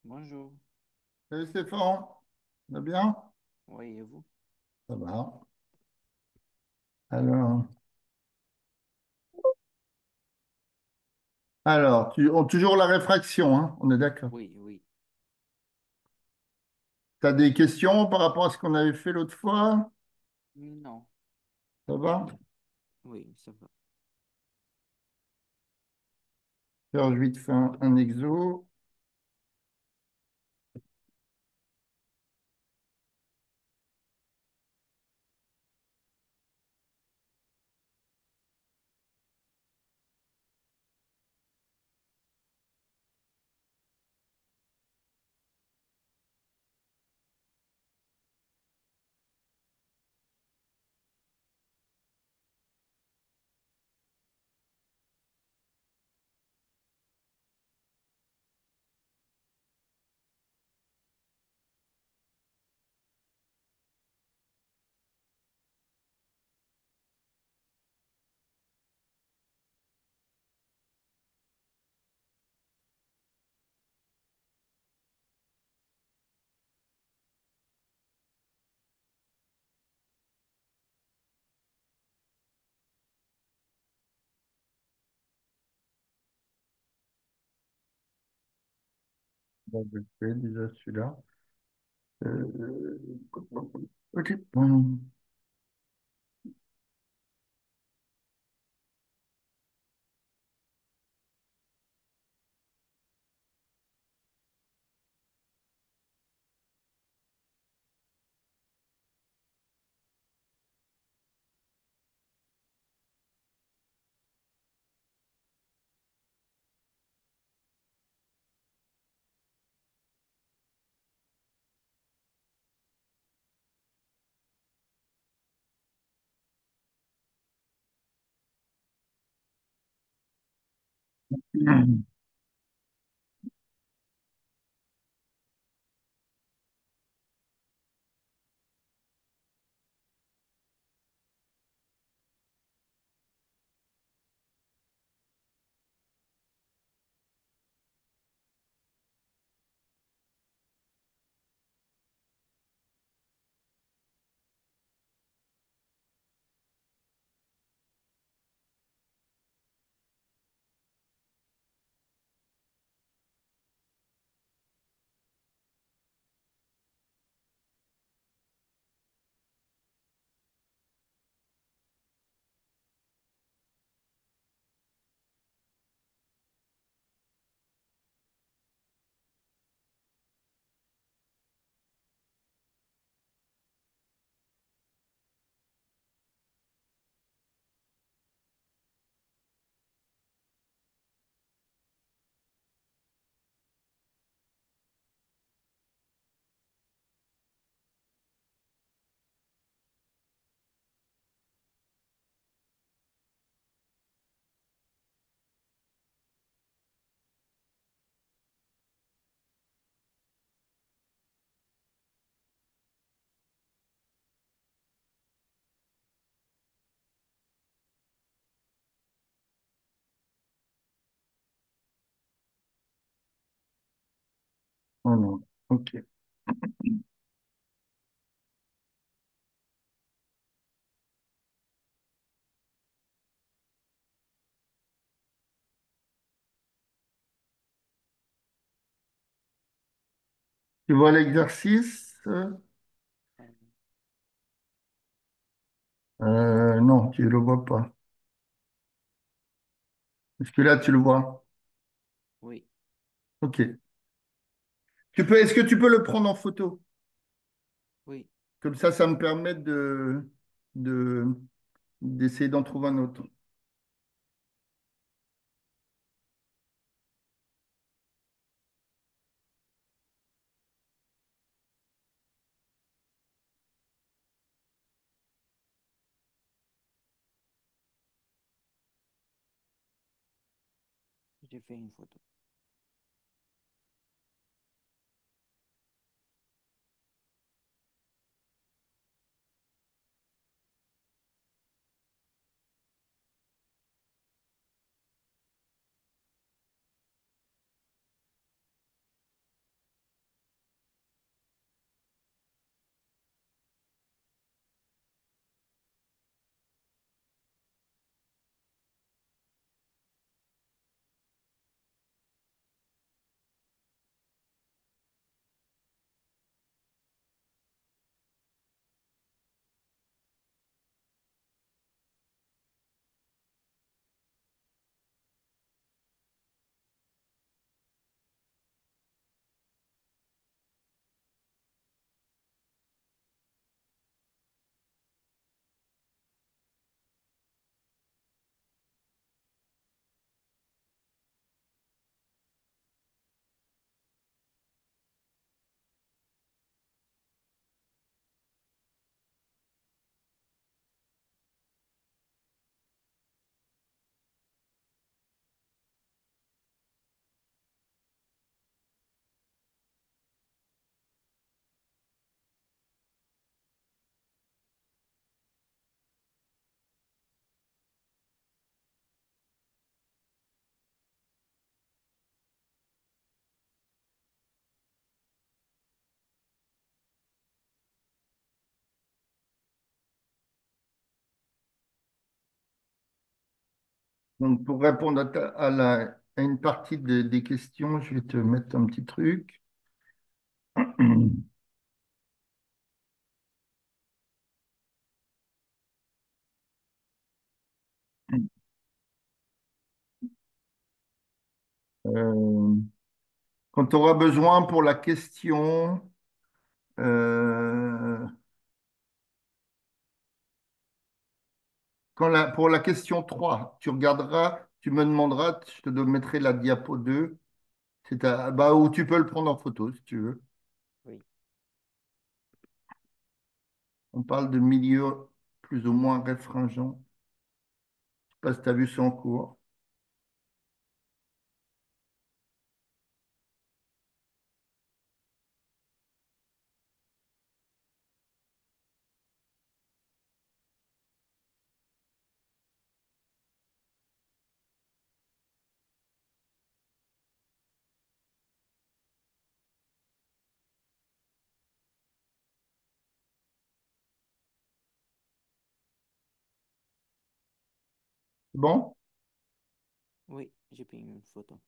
Bonjour. Salut Stéphane, ça va bien? Oui, et vous? Ça va. Alors, toujours la réfraction, hein, on est d'accord. Oui, oui. Tu as des questions par rapport à ce qu'on avait fait l'autre fois? Non. Ça va? Oui, ça va. Faire vite fait un exo. Bon, je fais déjà celui-là. Euh, ok. Bon. Oh non. Ok. Tu vois l'exercice? Euh, Non, tu ne le vois pas. Est-ce que là, tu le vois? oui, Ok. Est-ce que tu peux le prendre en photo? oui. Comme ça me permet de, d'essayer d'en trouver un autre. J'ai fait une photo. Donc, pour répondre à une partie des questions, je vais te mettre un petit truc. Euh, quand tu auras besoin pour la question, euh, pour la question 3, tu regarderas, tu me demanderas, je te mettrai la diapo 2, bah, où tu peux le prendre en photo si tu veux. Oui, On parle de milieu plus ou moins réfringent. Je sais pas si tu as vu ça en cours. Bon? oui, j'ai pris une photo.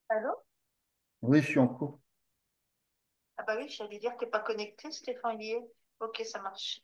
Allô? Oui, je suis en cours. Ah bah oui, j'allais dire, t'es pas connecté, Stéphane, il y est. Ok, ça marche.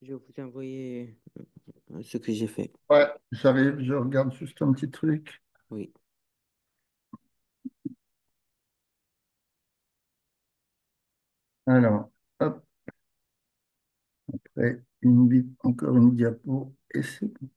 Je vais vous envoyer ce que j'ai fait. Ouais, j'arrive, je regarde juste un petit truc. Oui. Alors, hop, après, encore une diapo, et c'est bon.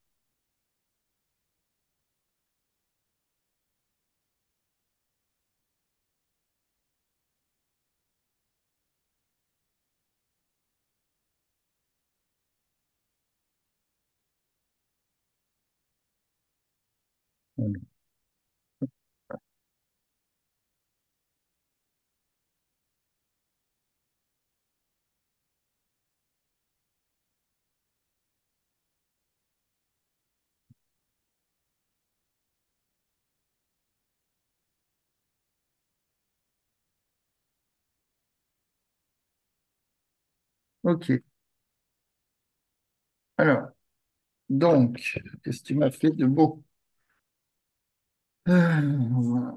Ok, alors, donc, qu'est-ce que tu m'as fait de beau? Alors,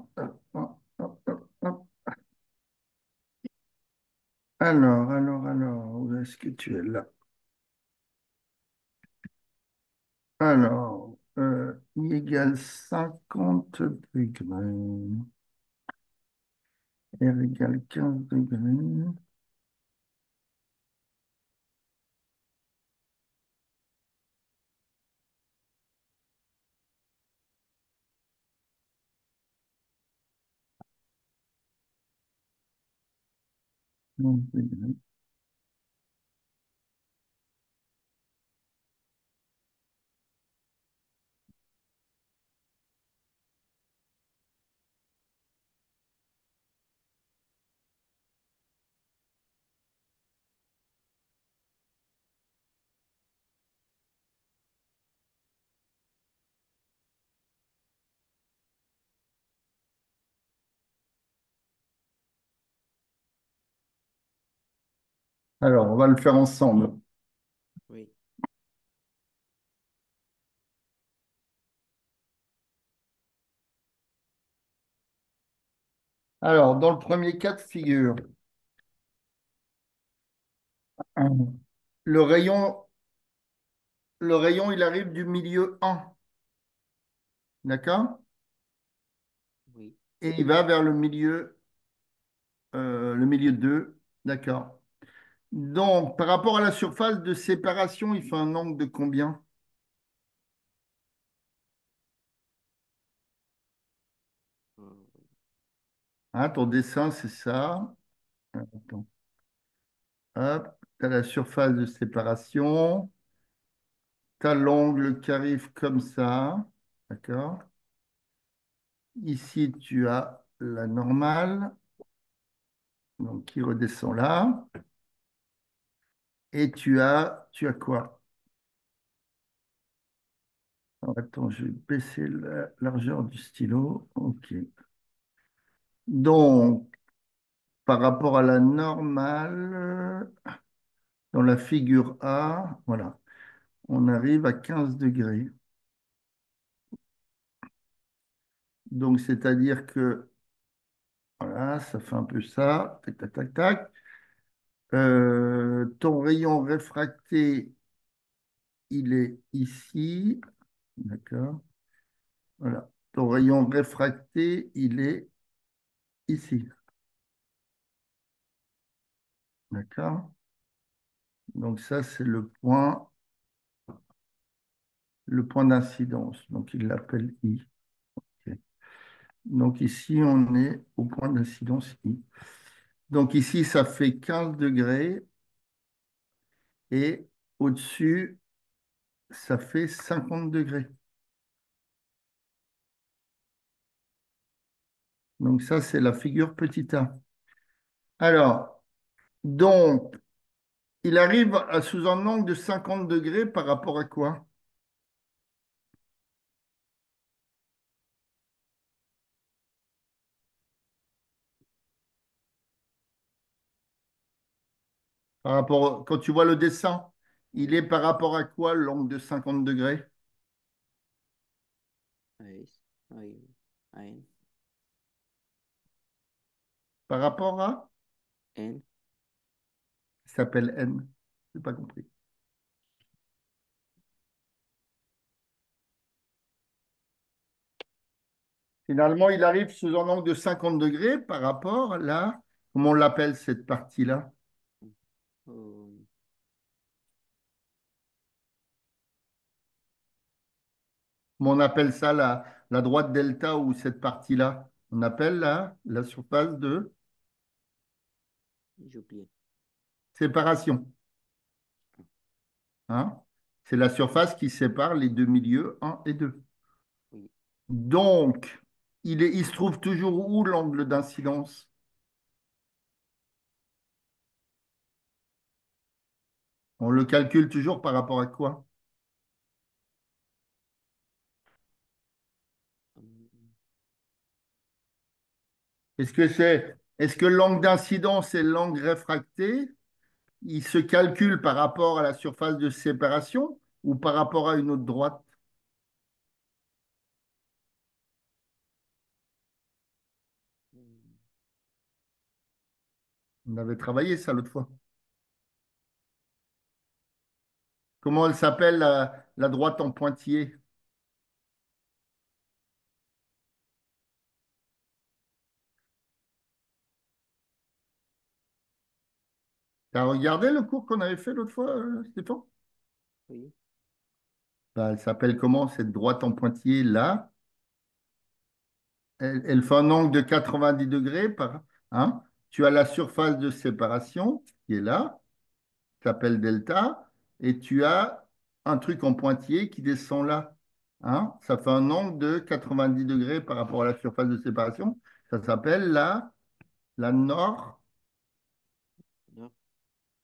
où est-ce que tu es là? Alors, I égale 50 degrés. R égale 15 degrés. Degrés. Alors, on va le faire ensemble. Oui. Alors, dans le premier cas de figure, le rayon, le rayon, il arrive du milieu 1, d'accord? Oui. Et il va vers le milieu 2, d'accord? Donc, par rapport à la surface de séparation, il fait un angle de combien? Euh, Hein, ton dessin, c'est ça. Attends. Hop, tu as la surface de séparation. Tu as l'angle qui arrive comme ça. D'accord? Ici, tu as la normale, donc qui redescend là. Et tu as quoi? Alors, attends, je vais baisser la largeur du stylo. OK. Donc, par rapport à la normale, dans la figure A, voilà, on arrive à 15 degrés. Donc, c'est-à-dire que, voilà, ça fait un peu ça. Tac, tac, tac, tac. Ton rayon réfracté, il est ici. D'accord. Voilà. Ton rayon réfracté, il est ici. D'accord. Donc ça, c'est le point d'incidence. Donc il l'appelle I. Ok. Donc ici, on est au point d'incidence I. Donc ici, ça fait 15 degrés et au-dessus, ça fait 50 degrés. Donc ça, c'est la figure petit a. Alors, donc, il arrive sous un angle de 50 degrés par rapport à quoi? Par rapport, quand tu vois le dessin, il est par rapport à quoi l'angle de 50 degrés? oui. Oui. N. Par rapport à? N. Il s'appelle N. Je n'ai pas compris. Finalement, il arrive sous un angle de 50 degrés par rapport là, comment on l'appelle cette partie-là? Euh, Comment on appelle ça la droite delta ou cette partie-là? On appelle la surface de j'ai oublié. séparation. Hein? C'est la surface qui sépare les deux milieux, un et 2. Oui. Donc, il se trouve toujours où l'angle d'incidence? On le calcule toujours par rapport à quoi? Euh, Est-ce que l'angle d'incidence et l'angle réfracté, il se calcule par rapport à la surface de séparation ou par rapport à une autre droite? On avait travaillé ça l'autre fois. Comment elle s'appelle la droite en pointillé? Tu as regardé le cours qu'on avait fait l'autre fois, Stéphane? oui. Ben, elle s'appelle comment cette droite en pointillé là? Elle fait un angle de 90 degrés hein? Tu as la surface de séparation qui est là, qui s'appelle delta, et tu as un truc en pointillé qui descend là. Hein? Ça fait un angle de 90 degrés par rapport à la surface de séparation. Ça s'appelle la nord, Non.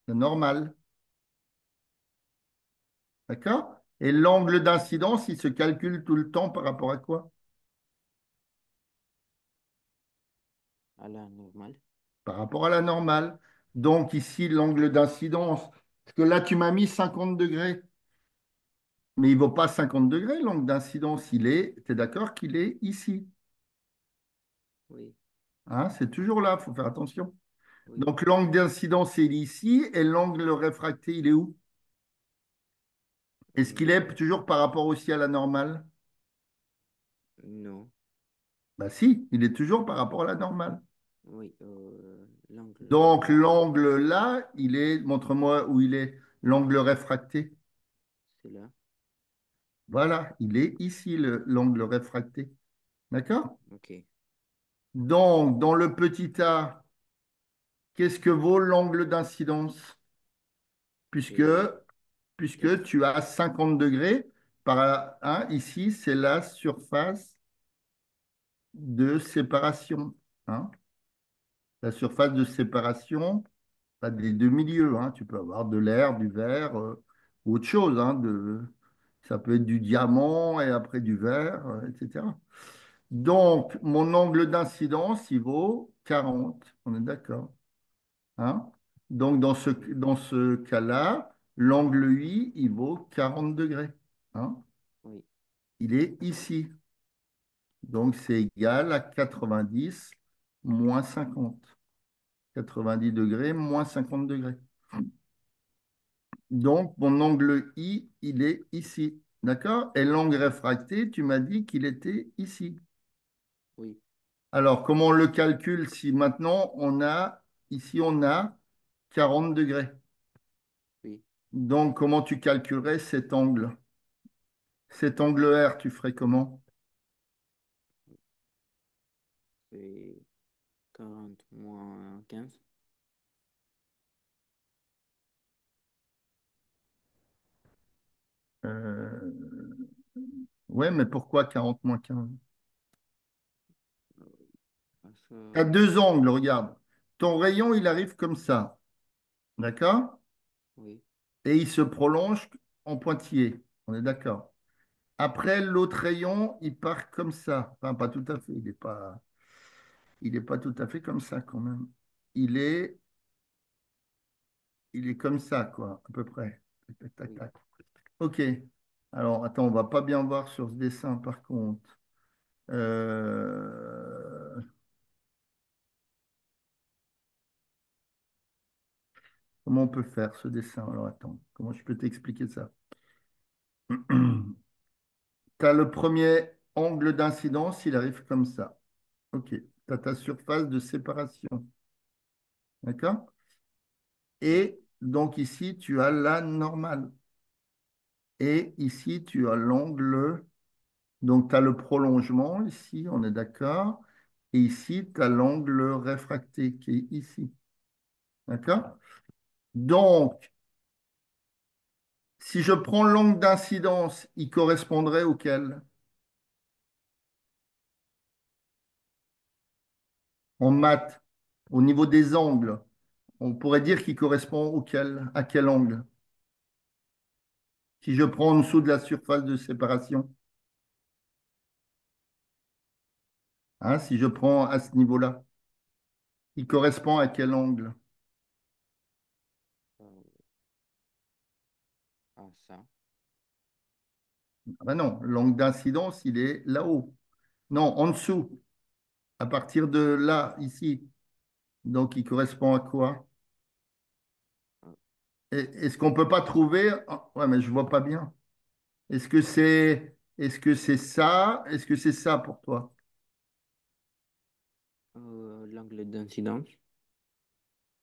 la normale. D'accord? Et l'angle d'incidence, il se calcule tout le temps par rapport à quoi? À la normale. Par rapport à la normale. Donc ici, l'angle d'incidence, parce que là, tu m'as mis 50 degrés, mais il ne vaut pas 50 degrés, l'angle d'incidence, tu es d'accord qu'il est ici. Oui. Hein, c'est toujours là, il faut faire attention. Oui. Donc l'angle d'incidence, il est ici, et l'angle réfracté, il est où? Est-ce qu'il est Euh, toujours par rapport aussi à la normale? non. Bah si, il est toujours par rapport à la normale. Oui. L'angle. Donc l'angle là, montre-moi où il est, l'angle réfracté. C'est là. Voilà, il est ici, l'angle réfracté. D'accord? Ok. Donc, dans le petit a, qu'est-ce que vaut l'angle d'incidence? Puisque, C'est puisque F. tu as 50 degrés par hein, ici, c'est la surface de séparation. Hein. La surface de séparation, pas des deux milieux. Hein. Tu peux avoir de l'air, du verre, ou autre chose. Hein, ça peut être du diamant et après du verre, etc. Donc, mon angle d'incidence, il vaut 40. On est d'accord. Hein? Donc, Oui. dans ce cas-là, l'angle I, il vaut 40 degrés. Hein? Oui. Il est ici. Donc, c'est égal à 90 moins 50. 90 degrés moins 50 degrés. Donc, mon angle I, il est ici. D'accord? Et l'angle réfracté, tu m'as dit qu'il était ici. Oui. Alors, comment on le calcule si maintenant ici on a 40 degrés? Oui. Donc, comment tu calculerais cet angle? Cet angle R, tu ferais comment? C'est 40 moins 15. Ouais, mais pourquoi 40 moins 15? Euh, Parce Tu as que. deux angles, regarde. Ton rayon, il arrive comme ça. D'accord? Oui. Et il se prolonge en pointillé. On est d'accord. Après, l'autre rayon, il part comme ça. Enfin, pas tout à fait. Il est pas tout à fait comme ça quand même. Il est, il est comme ça, quoi, à peu près. Tac, tac, tac, Oui. tac. OK. Alors, attends, on va pas bien voir sur ce dessin, par contre. Euh, Comment on peut faire ce dessin? Alors, attends, comment je peux t'expliquer ça? Tu as le premier. angle d'incidence, il arrive comme ça. OK. Tu as ta surface de séparation. D'accord? Et donc ici, tu as la normale. Et ici, tu as l'angle. Donc, tu as le prolongement ici, on est d'accord. Et ici, tu as l'angle réfracté qui est ici. D'accord? Donc, si je prends l'angle d'incidence, il correspondrait auquel? En maths, au niveau des angles, on pourrait dire qu'il correspond auquel? À quel angle? Si je prends en dessous de la surface de séparation, hein, si je prends à ce niveau-là, il correspond à quel angle? Euh, à ça. Ah ben non, l'angle d'incidence, il est là-haut. Non, en dessous, à partir de là, ici. Donc, il correspond à quoi? Euh, Est-ce qu'on ne peut pas trouver? Ah, ouais, mais je ne vois pas bien. Est-ce que c'est ça? Est-ce que c'est ça pour toi? l'angle d'incidence.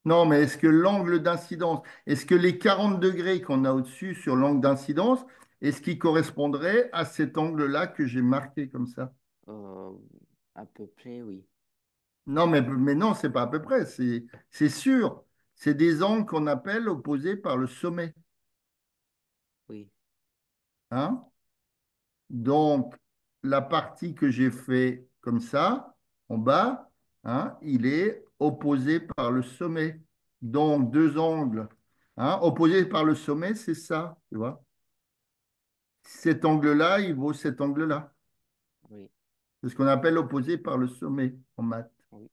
Non, mais est-ce que l'angle d'incidence, est-ce que les 40 degrés qu'on a au-dessus sur l'angle d'incidence, est-ce qu'ils correspondraient à cet angle-là que j'ai marqué comme ça? Euh, à peu près, oui. Non, mais non, c'est pas à peu près, c'est sûr. C'est des angles qu'on appelle opposés par le sommet. Oui, Hein? Donc, la partie que j'ai fait comme ça, en bas, hein, il est opposé par le sommet. Donc, deux angles. Hein, opposés par le sommet, c'est ça, tu vois. Cet angle-là, il vaut cet angle-là. oui, C'est ce qu'on appelle opposé par le sommet en maths. oui,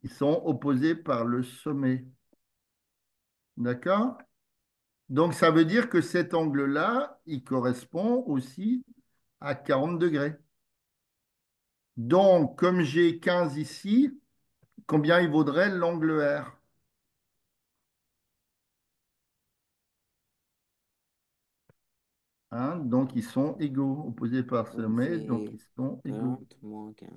Ils sont opposés par le sommet. D'accord? Donc, ça veut dire que cet angle-là, il correspond aussi à 40 degrés. Donc, comme j'ai 15 ici, combien il vaudrait l'angle R? Hein, donc, ils sont égaux, opposés par sommet, donc c'est ils sont égaux. 40 moins 15.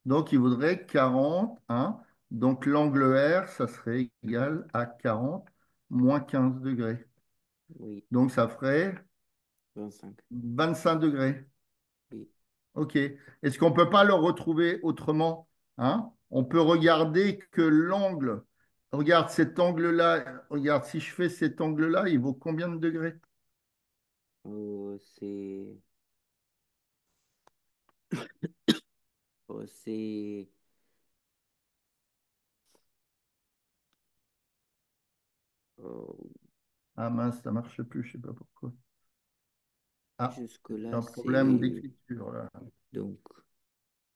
Donc, il vaudrait 40. Hein. Donc, l'angle R, ça serait égal à 40 moins 15 degrés. Oui, Donc, ça ferait 25. 25 degrés. Oui, OK. Est-ce qu'on ne peut pas le retrouver autrement? Hein? On peut regarder que l'angle, regarde cet angle-là, regarde, si je fais cet angle-là, il vaut combien de degrés? c'est c'est euh, Ah mince, ça ne marche plus, je ne sais pas pourquoi. Ah, j'ai jusque-là, un problème c'est d'écriture là. donc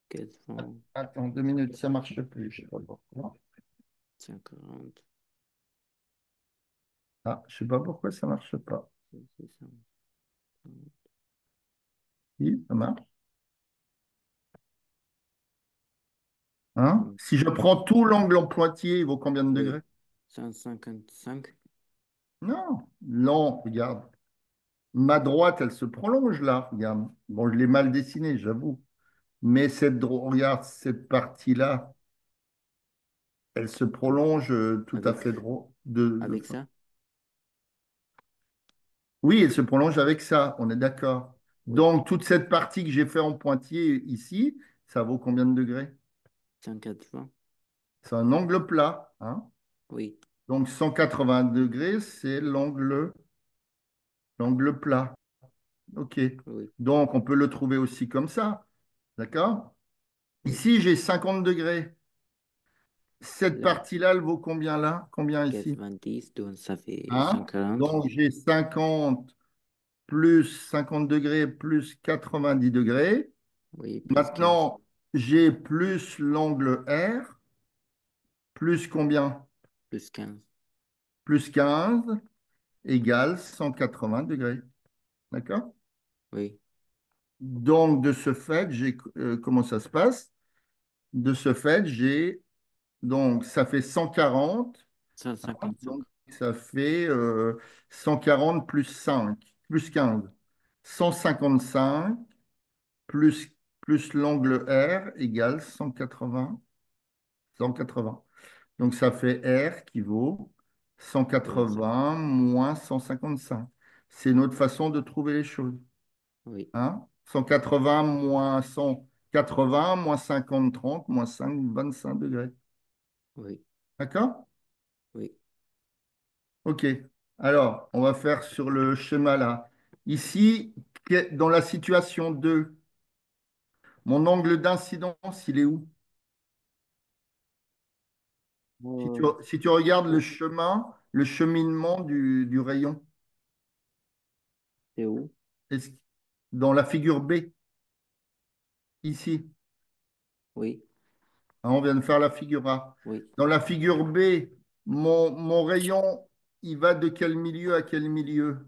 quasiment Attends 2 minutes, ça ne marche plus, je ne sais pas pourquoi. 50. Ah, je ne sais pas pourquoi ça ne marche pas. C'est ça. Oui, ça marche. Hein? Donc, Si je prends tout l'angle en pointillé, il vaut combien de oui, degrés? 155. Non, non, regarde. Ma droite, elle se prolonge là, regarde. Bon, je l'ai mal dessiné, j'avoue. Mais regarde, cette partie-là, elle se prolonge tout à Avec, fait droit. avec ça? Oui, elle se prolonge avec ça, on est d'accord. Oui, Donc, toute cette partie que j'ai fait en pointillé ici, ça vaut combien de degrés? 180. C'est un angle plat. Hein. Oui, Donc, 180 degrés, c'est l'angle plat. OK. oui. Donc, on peut le trouver aussi comme ça. D'accord? Oui. Ici, j'ai 50 degrés. Cette Là, partie-là, elle vaut combien là? Combien ici? 90, donc ça fait Hein? 140. Donc, j'ai 50 plus 50 degrés plus 90 degrés. Oui, plus 15. Maintenant, j'ai plus l'angle R, plus combien? Plus 15. Plus 15 égale 180 degrés. D'accord? Oui, Donc, de ce fait, comment ça se passe? De ce fait, donc, ça fait 140. Hein, 155. donc, ça fait 140 plus 5, plus 15. 155. plus, plus l'angle R égale 180. 180. Donc, ça fait R qui vaut Oui, 180 moins 155. C'est notre façon de trouver les choses. oui, Hein? 180 moins 180 moins 50, 30, moins 5, 25 degrés. oui, D'accord? oui. OK. Alors, on va faire sur le schéma là. Ici, dans la situation 2, mon angle d'incidence, il est où? Euh, Si tu regardes le où? chemin, le cheminement du rayon, C'est où? est-ce- dans la figure B, ici, Oui, hein, on vient de faire la figure A. oui. Dans la figure B, mon rayon, il va de quel milieu à quel milieu?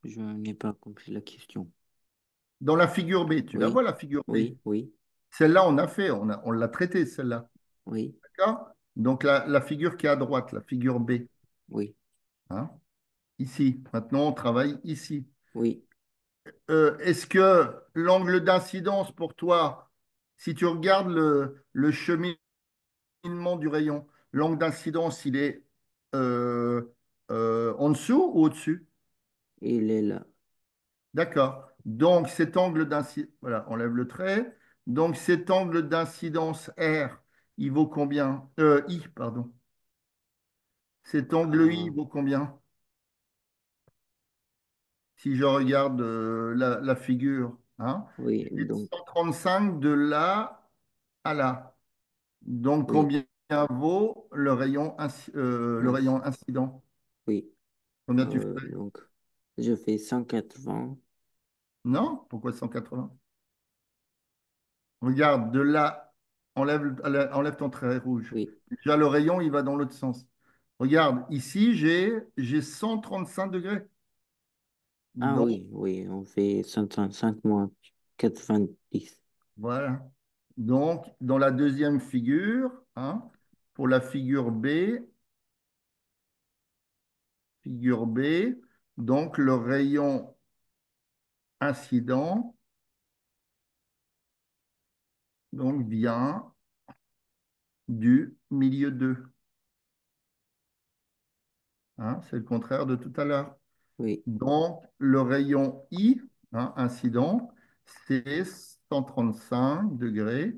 Je n'ai pas compris la question. Dans la figure B, tu la vois Oui, la figure B? oui, oui, Celle-là, on a fait, on l'a traitée, celle-là. oui, D'accord? Donc la figure qui est à droite, la figure B, oui, hein, ici. Maintenant, on travaille ici. oui. Est-ce que l'angle d'incidence pour toi, si tu regardes le cheminement du rayon, l'angle d'incidence, il est euh, en dessous ou au-dessus? Il est là. D'accord. Donc cet angle d'incidence, voilà, on lève le trait. Donc cet angle d'incidence R, il vaut combien? I, pardon. Cet angle I Ah, vaut combien? Si je regarde la figure, hein, oui, j'ai donc, 135 de là à là. Donc, oui, combien vaut le ainsi, rayon incident? oui. Combien tu fais? Donc, je fais 180. Non? Pourquoi 180? Regarde, de là, enlève ton trait rouge. Oui. Déjà, le rayon, il va dans l'autre sens. Regarde, ici, j'ai 135 degrés. Ah Donc, oui, oui, on fait 135 moins 90. voilà. Donc, dans la deuxième figure, hein, pour la figure B, donc le rayon incident donc, vient du milieu 2. Hein, c'est le contraire de tout à l'heure. Oui. Donc, le rayon I, hein, incident, c'est 135 degrés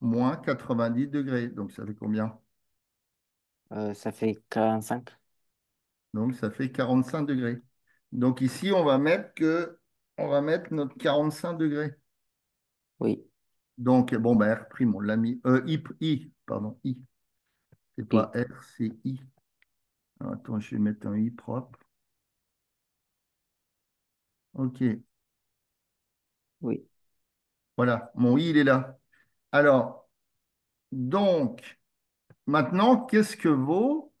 moins 90 degrés. Donc, ça fait combien? Ça fait 45. Donc, ça fait 45 degrés. Donc, ici, on va mettre notre 45 degrés. Oui. Donc, bon, ben, R', on l'a mis. I, pardon, I. C'est pas Et, R, c'est I. Alors, attends, je vais mettre un I propre. OK. oui. Voilà, mon I, il est là. Alors, donc, maintenant, qu'est-ce que vaut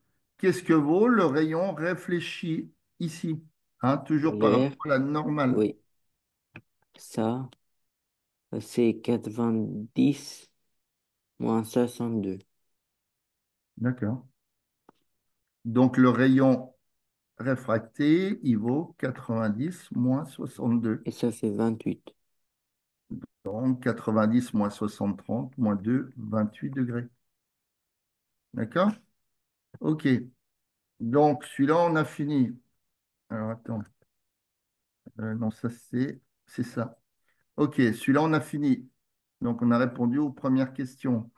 le rayon réfléchi ici? Hein, toujours par L'air, rapport à la normale. oui. Ça, c'est 90 moins 62. D'accord. Donc, le rayon réfracté, il vaut 90 moins 62. Et ça fait 28. Donc, 90 moins 60, 30, moins 2, 28 degrés. D'accord? OK. Donc, celui-là, on a fini. Alors, attends. Non, ça, c'est ça. OK, celui-là, on a fini. Donc, on a répondu aux premières questions.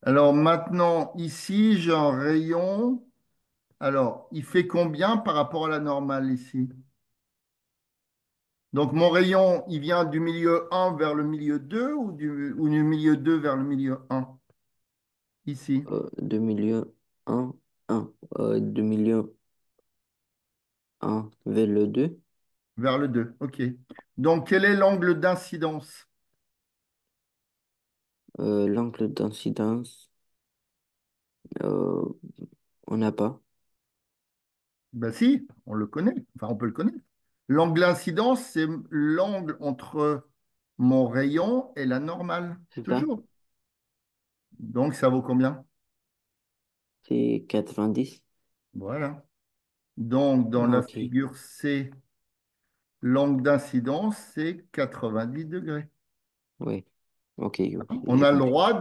Alors, maintenant, ici, j'ai un rayon. Alors, il fait combien par rapport à la normale ici? Donc, mon rayon, il vient du milieu 1 vers le milieu 2 ou du milieu 2 vers le milieu 1? Ici, De milieu 1, 1. De milieu 1 vers le 2. vers le 2. OK. Donc, quel est l'angle d'incidence? L'angle d'incidence, euh, on n'a pas. Ben si, on le connaît. Enfin, on peut le connaître. L'angle d'incidence, c'est l'angle entre mon rayon et la normale. C'est ça? Toujours. Donc, ça vaut combien? c'est 90. Voilà. Donc, dans Ah, la ok, figure C, l'angle d'incidence, c'est 90 degrés. oui, ok, ok, On j'ai a le compris. droit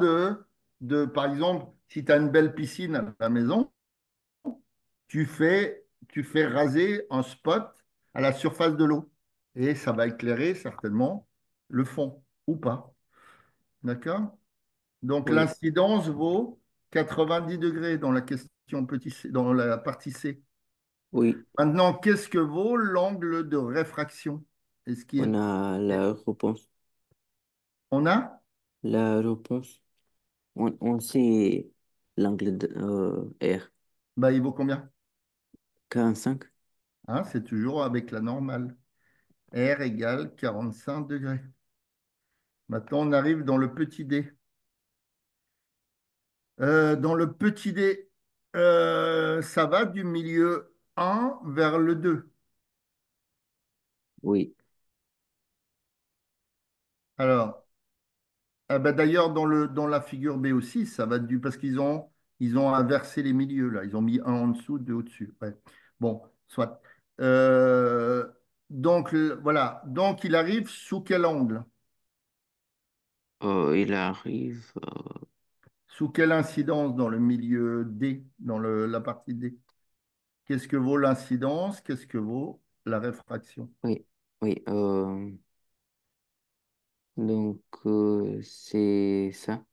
par exemple, si tu as une belle piscine à la maison, tu fais raser un spot à la surface de l'eau. Et ça va éclairer certainement le fond, ou pas. D'accord? Donc Oui, l'incidence vaut 90 degrés dans la question petit c, dans la partie C. oui, Maintenant, qu'est-ce que vaut l'angle de réfraction? Est-ce on qu'il a la réponse. on a? La réponse, on sait l'angle de R, Bah, il vaut combien? 45. Hein, c'est toujours avec la normale. R égale 45 degrés. Maintenant, on arrive dans le petit d. Dans le petit d, ça va du milieu 1 vers le 2. Oui, Alors, ah bah d'ailleurs, dans la figure B aussi, ça va parce qu'ils ont inversé les milieux, là. Ils ont mis un en dessous, deux au-dessus. Ouais. Bon, soit. Euh, donc, voilà. Donc, il arrive sous quel angle? il arrive, Sous quelle incidence dans le milieu D, dans la partie D? Qu'est-ce que vaut l'incidence? Qu'est-ce que vaut la réfraction? oui, oui, donc c'est ça,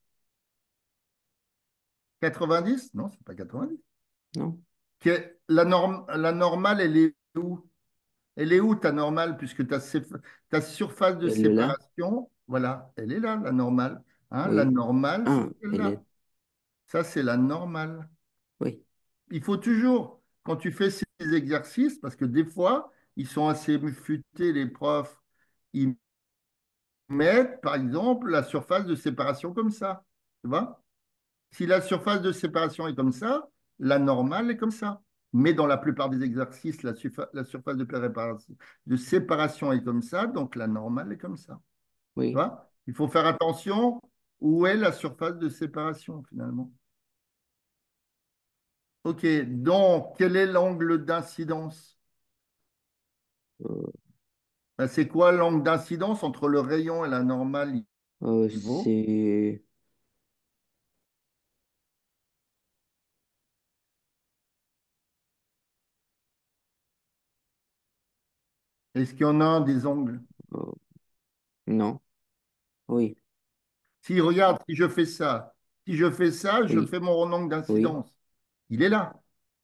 90? Non, c'est pas 90. non? La normale, elle est où? Elle est où ta normale, puisque ta surface de Elle est là, séparation, voilà, elle est là, la normale. Hein, la oui. normale, c'est Ah, elle celle-là. est, Ça, c'est la normale. oui, Il faut toujours, quand tu fais ces exercices, parce que des fois, ils sont assez futés, les profs, ils mettent, par exemple, la surface de séparation comme ça. Tu vois? Si la surface de séparation est comme ça, la normale est comme ça. Mais dans la plupart des exercices, la surface de séparation est comme ça, donc la normale est comme ça. Tu oui. vois? Il faut faire attention où est la surface de séparation finalement. OK, donc quel est l'angle d'incidence? Euh, Ben, c'est quoi l'angle d'incidence entre le rayon et la normale? Il vaut? c'est, Est-ce qu'il y en a un des angles? euh, non, oui, Si, regarde, si je fais ça, je oui, fais mon angle oui, d'incidence. Il est là.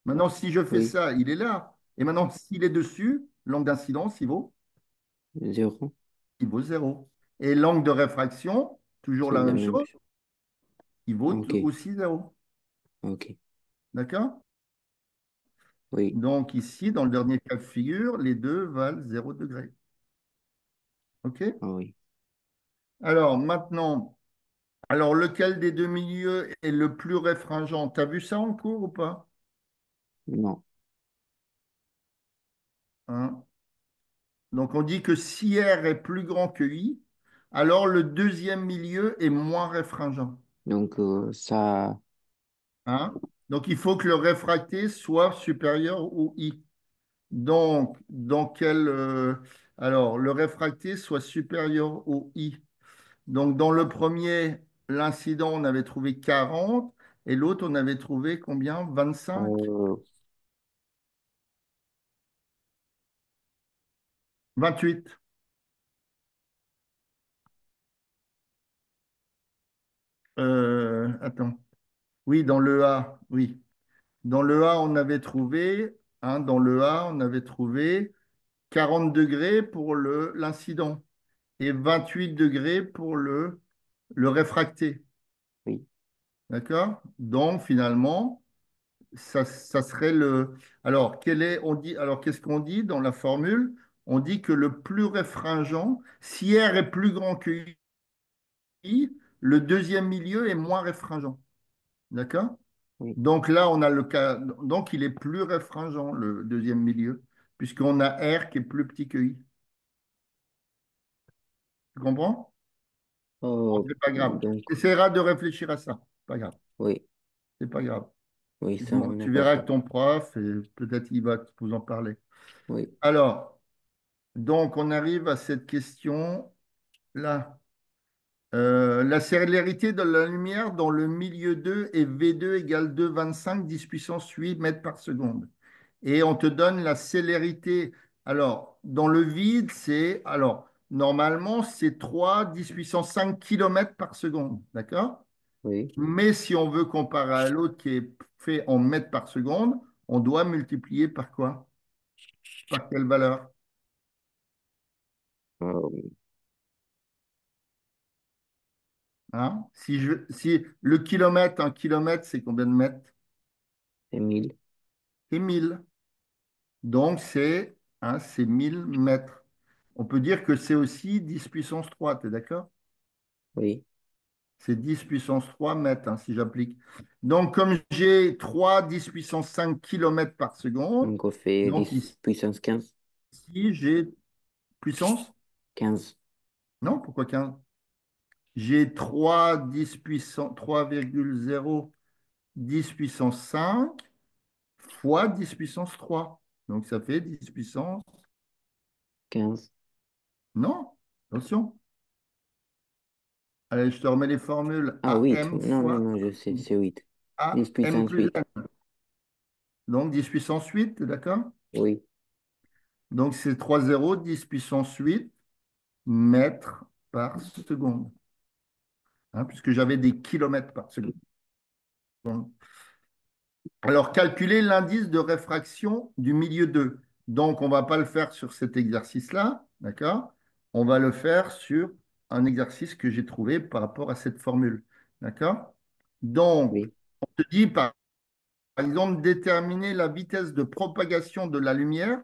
Maintenant, si je fais oui, ça, il est là. Et maintenant, s'il est dessus, l'angle d'incidence, zéro, il vaut 0. Et l'angle de réfraction, toujours c'est la la même même chose, chose. il vaut Ok, aussi 0. ok, D'accord? oui, Donc ici, dans le dernier cas de figure, les deux valent 0 degré. OK? ah oui, Alors maintenant, lequel des deux milieux est le plus réfringent? Tu as vu ça en cours ou pas? non, Hein? Donc on dit que si R est plus grand que I, alors le deuxième milieu est moins réfringent. donc ça, Hein? Donc il faut que le réfracté soit supérieur au I. Donc, alors, le réfracté soit supérieur au I. Donc, dans le premier, l'incident, on avait trouvé 40 et l'autre, on avait trouvé combien? 25? euh, 28. Attends. Oui, dans le A, oui. Dans le A, on avait trouvé 40 degrés pour l'incident et 28 degrés pour le réfracté. oui, D'accord? Donc, finalement, ça serait le. Alors, qu'est-ce qu'on dit dans la formule? On dit que le plus réfringent, si R est plus grand que I, le deuxième milieu est moins réfringent. D'accord? oui, Donc là, on a le cas. Donc, il est plus réfringent, le deuxième milieu, puisqu'on a R qui est plus petit que I. Tu comprends? Bon, c'est pas grave. donc, Tu essaieras de réfléchir à ça. Pas grave. oui, C'est pas grave. Oui, ça, Bon, on n'a tu pas verras fait. avec ton prof et peut-être il va vous en parler. Oui, Alors, donc on arrive à cette question-là. La célérité de la lumière dans le milieu 2 est V2 égale 2,25 10 puissance 8 mètres par seconde. Et on te donne la célérité. Alors, dans le vide, normalement, c'est 3 10 puissance 5 km par seconde. D'accord? oui. Mais si on veut comparer à l'autre qui est fait en mètres par seconde, on doit multiplier par quoi? Par quelle valeur? Euh, Hein? Si le kilomètre, un kilomètre, c'est combien de mètres? c'est 1000. C'est 1000. Donc, c'est 1000 mètres. On peut dire que c'est aussi 10 puissance 3. Tu es d'accord? Oui. C'est 10 puissance 3 mètres, hein, si j'applique. Donc, comme j'ai 3 10 puissance 5 kilomètres par seconde, Donc, on fait donc 10 puissance 15. ici, j'ai puissance? 15. Non, pourquoi 15? J'ai 3 10 puissance 3,0 10 puissance 5 fois 10 puissance 3. Donc, ça fait 10 puissance. 15. Non, attention. Allez, je te remets les formules. Ah, 8. AM Non, non, fois non, je sais, c'est 8. 10 AM puissance plus 8. N. Donc 10 puissance 8, d'accord? Oui, Donc c'est 3 zéros, 10 puissance 8 mètres par seconde. Hein, puisque j'avais des kilomètres par seconde. Alors, calculer l'indice de réfraction du milieu 2. Donc, on ne va pas le faire sur cet exercice-là, d'accord? On va le faire sur un exercice que j'ai trouvé par rapport à cette formule, d'accord? Donc, oui. on te dit par exemple déterminer la vitesse de propagation de la lumière.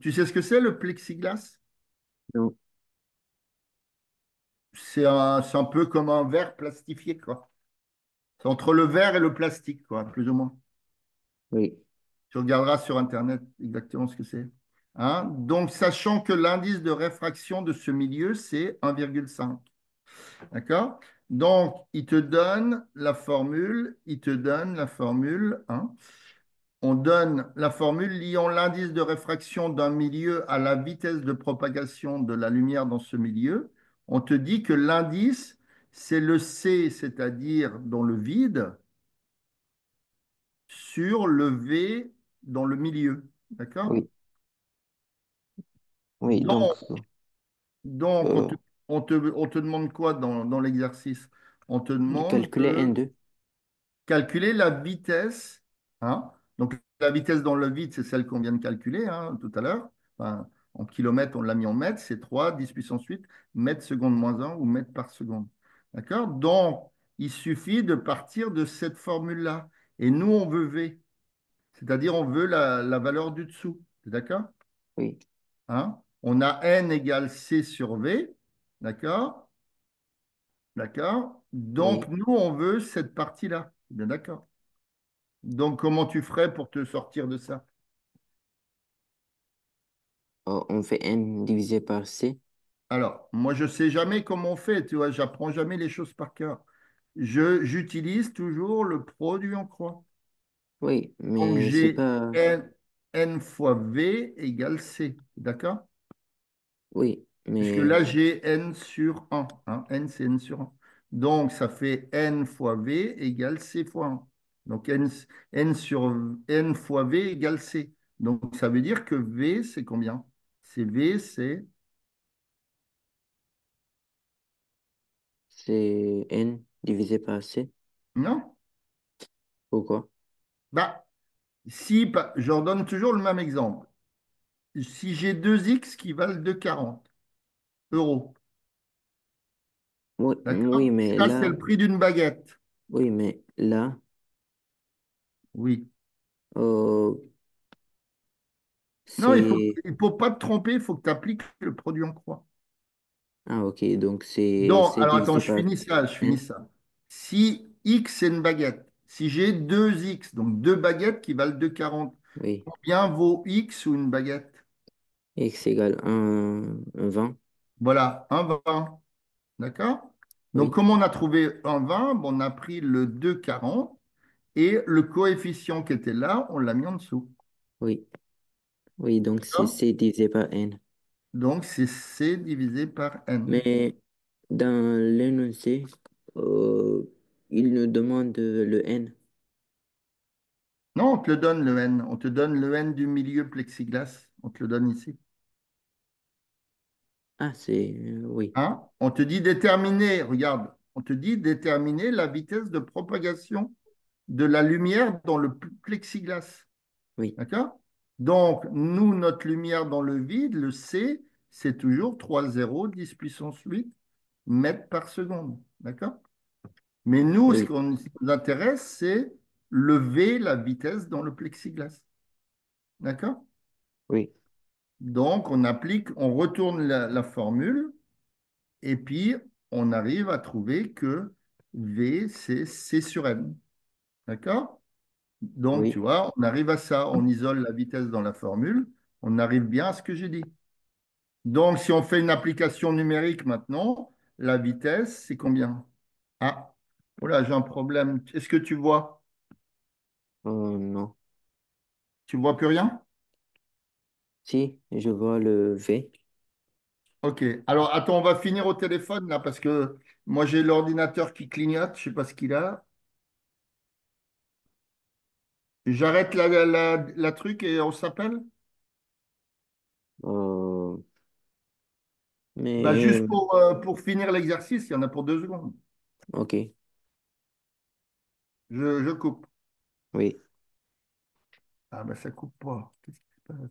Tu sais ce que c'est le plexiglas? Non, C'est un peu comme un verre plastifié, quoi. C'est entre le verre et le plastique, quoi, plus ou moins. oui, Tu regarderas sur Internet exactement ce que c'est. Hein? Donc, sachant que l'indice de réfraction de ce milieu, c'est 1,5. D'accord? Donc, il te donne la formule, hein. On donne la formule liant l'indice de réfraction d'un milieu à la vitesse de propagation de la lumière dans ce milieu. On te dit que l'indice, c'est le C, c'est-à-dire dans le vide, sur le V dans le milieu. D'accord? oui, oui. Donc, Donc, donc euh, on te demande quoi dans l'exercice? On te de demande calculer de N2. calculer la vitesse, hein. Donc, la vitesse dans le vide, c'est celle qu'on vient de calculer, hein, tout à l'heure. Enfin, en kilomètres, on l'a mis en mètres, c'est 3 10 puissance 8 mètres seconde moins un ou mètres par seconde. D'accord? Donc, il suffit de partir de cette formule-là. Et nous, on veut V, c'est-à-dire on veut la valeur du dessous. D'accord? Oui, Hein? On a N égale C sur V. D'accord? D'accord? Donc, oui. nous, on veut cette partie-là. Bien d'accord. Donc, comment tu ferais pour te sortir de ça? On fait N divisé par C. Alors, moi, je ne sais jamais comment on fait, tu vois, j'apprends jamais les choses par cœur. J'utilise toujours le produit en croix. Oui, Donc, mais c'est j'ai pas. N fois V égale C, d'accord? Oui, Puisque mais là, j'ai N sur 1, hein. N, c'est N sur 1. Donc, ça fait N fois V égale C fois 1. Donc, N sur N fois V égale C. Donc, ça veut dire que V, c'est combien? C'est V, c'est... c'est N divisé par C. Non? Pourquoi? Bah, si, je redonne toujours le même exemple. Si j'ai deux X qui valent 2,40 euros, Oui, oui, d'accord? mais Ça, c'est là, le prix d'une baguette. oui, mais là, Oui. euh, Non, c'est. il faut pas te tromper, il faut que tu appliques le produit en croix. Ah, ok, donc c'est Donc, c'est alors attends, divisé par je finis N. ça. Si X, c'est une baguette, si j'ai deux X, donc deux baguettes qui valent 2,40, Oui, combien vaut X ou une baguette? X égale un 20. Voilà, un 20. D'accord? Donc, Oui, comment on a trouvé un 20? Bon, on a pris le 2,40. et le coefficient qui était là, on l'a mis en dessous. Oui. Oui, donc c'est D'accord. C divisé par N. Donc, c'est C divisé par N. Mais dans l'énoncé, euh, il nous demande le N. Non, on te le donne le N. On te donne le N du milieu plexiglas. On te le donne ici. Ah, c'est... oui, Hein? On te dit déterminer, regarde, on te dit déterminer la vitesse de propagation de la lumière dans le plexiglas. oui, D'accord? Donc, nous, notre lumière dans le vide, le C, c'est toujours 10 puissance 8 mètres par seconde. D'accord? Mais nous, oui, ce qui nous intéresse, c'est le V, la vitesse dans le plexiglas. D'accord? oui, Donc, on applique, on retourne la formule et puis on arrive à trouver que V, c'est C sur N. D'accord? Donc, tu oui. vois, on arrive à ça. On isole la vitesse dans la formule. On arrive bien à ce que j'ai dit. Donc, si on fait une application numérique maintenant, la vitesse, c'est combien? Ah, voilà, j'ai un problème. Est-ce que tu vois? Oh non. Tu vois plus rien? Si, je vois le V. Ok. Alors, attends, on va finir au téléphone là parce que moi, j'ai l'ordinateur qui clignote. Je sais pas ce qu'il a. J'arrête la truc et on s'appelle? Euh, Bah, mais, juste pour finir l'exercice, il y en a pour 2 secondes. ok, Je coupe. oui. Ah, bah, ça coupe pas. Qu'est-ce qui se passe?